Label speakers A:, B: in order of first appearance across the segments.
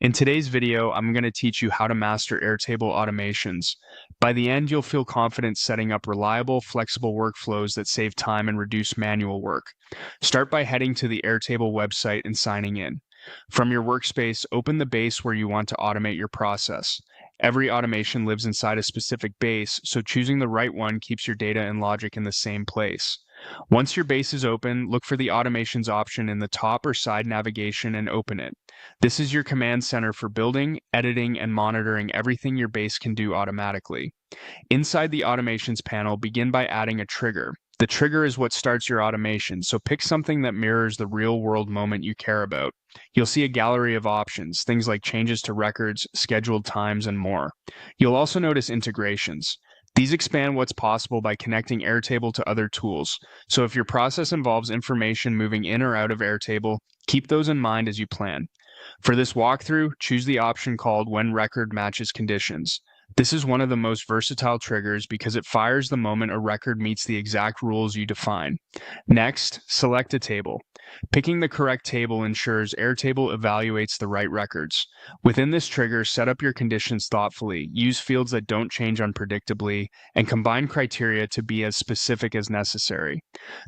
A: In today's video, I'm going to teach you how to master Airtable automations. By the end, you'll feel confident setting up reliable, flexible workflows that save time and reduce manual work. Start by heading to the Airtable website and signing in. From your workspace, open the base where you want to automate your process. Every automation lives inside a specific base, so choosing the right one keeps your data and logic in the same place. Once your base is open, look for the automations option in the top or side navigation and open it. This is your command center for building, editing, and monitoring everything your base can do automatically. Inside the automations panel, begin by adding a trigger. The trigger is what starts your automation, so pick something that mirrors the real-world moment you care about. You'll see a gallery of options, things like changes to records, scheduled times, and more. You'll also notice integrations. These expand what's possible by connecting Airtable to other tools. So if your process involves information moving in or out of Airtable, keep those in mind as you plan. For this walkthrough, choose the option called When Record Matches Conditions. This is one of the most versatile triggers because it fires the moment a record meets the exact rules you define. Next, select a table. Picking the correct table ensures Airtable evaluates the right records. Within this trigger, set up your conditions thoughtfully, use fields that don't change unpredictably, and combine criteria to be as specific as necessary.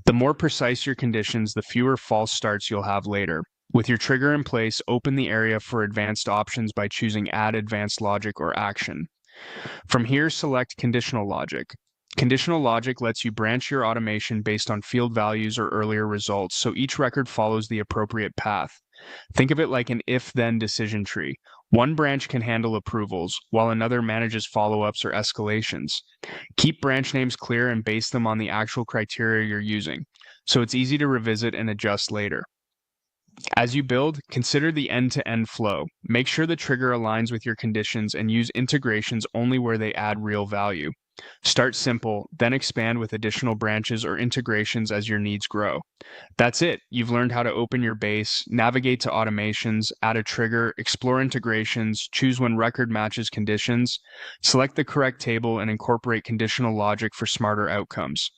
A: The more precise your conditions, the fewer false starts you'll have later. With your trigger in place, open the area for advanced options by choosing Add Advanced Logic or Action. From here, select Conditional Logic. Conditional logic lets you branch your automation based on field values or earlier results, so each record follows the appropriate path. Think of it like an if-then decision tree. One branch can handle approvals, while another manages follow-ups or escalations. Keep branch names clear and base them on the actual criteria you're using, so it's easy to revisit and adjust later. As you build, consider the end-to-end flow. Make sure the trigger aligns with your conditions and use integrations only where they add real value. Start simple, then expand with additional branches or integrations as your needs grow. That's it. You've learned how to open your base, navigate to automations, add a trigger, explore integrations, choose when record matches conditions, select the correct table, and incorporate conditional logic for smarter outcomes.